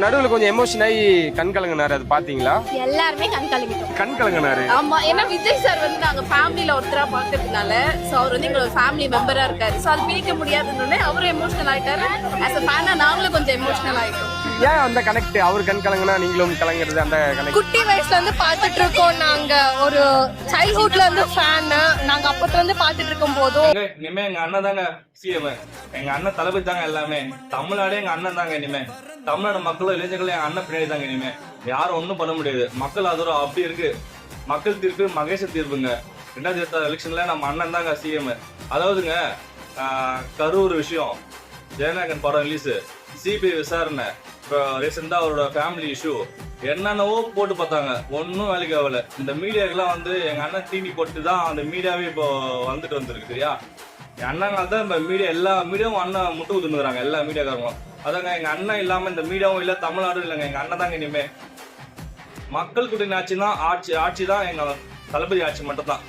நடுவுல கொஞ்சம் எமோஷன் ஆகி கண் கலங்கினாரு, அது பாத்தீங்களா? எல்லாருமே கண் கலங்கிட்டோம். கண் கலங்கினாரு. ஆமா, ஏன்னா விஜய் சார் வந்து நாங்க ஃபேமிலில ஒருத்தரா பாக்குறதுனால, சோ அவர் வந்து எங்களோட ஃபேமிலி மெம்பரா இருக்காரு. சோ அது பிரிக்க முடியாதுன்னு அவரும் எமோஷனல் ஆயிட்டாரு. ஆஸ் அ ஃபேனா நாங்களும் கொஞ்சம் எமோஷனல் ஆயிட்டோம். ஏன் அந்த கனெக்ட்? அவர் கண் கலங்கினா நீங்களும் கலங்கிறது, அந்த கனெக்ட். குட்டி வயசுல இருந்து பாத்துட்டு இருக்கோம். நாங்க ஒரு சைல்ட்ஹுட்ல இருந்து ஃபேன். நாங்க அப்பத்துல இருந்து பாத்துட்டு இருக்கும் போதும் இனிமே எங்க அண்ணன் தாங்க சிஎம். எங்க அண்ணன் தளபதி தாங்க எல்லாமே. தமிழ்நாடே எங்க அண்ணன் தாங்க இனிமே. தமிழ்நாடு மக்களும் இளைஞர்களும் என் அண்ணன் பின்னாடி தாங்க இனிமே. யாரும் ஒண்ணும் பண்ண முடியாது. மக்கள் ஆதரவு அப்படி இருக்கு. மக்கள் தீர்ப்பு மகேஷ தீர்ப்புங்க. 2024 எலெக்ஷன்ல நம்ம அண்ணன் தாங்க சிஎம். அதாவதுங்க, கரூர் விஷயம், ஜெயநாயகன் படம் ரிலீஸ், சிபிஐ விசாரணை, இப்போ ரீசெண்டா அவரோட ஃபேமிலி இஷ்யூ, என்னென்னவோ போட்டு பார்த்தாங்க, ஒன்றும் வேலைக்கு ஆகல. இந்த மீடியாக்கெல்லாம் வந்து எங்க அண்ணன் டிவி போட்டு தான் அந்த மீடியாவே இப்போ வந்துருக்கு சரியா. என் அண்ணனால தான் இந்த மீடியா, எல்லா மீடியாவும் அண்ணன் முட்டு ஊத்துனுக்குறாங்க, எல்லா மீடியாக்காரங்களும். அதாங்க, எங்க அண்ணன் இல்லாம இந்த மீடியாவும் இல்லை, தமிழ்நாடும் இல்லைங்க. எங்க அண்ணன் தாங்க இனிமே. மக்கள் கூட்டணி ஆட்சி தான், ஆட்சி தான் எங்க தளபதி ஆட்சி மட்டும் தான்.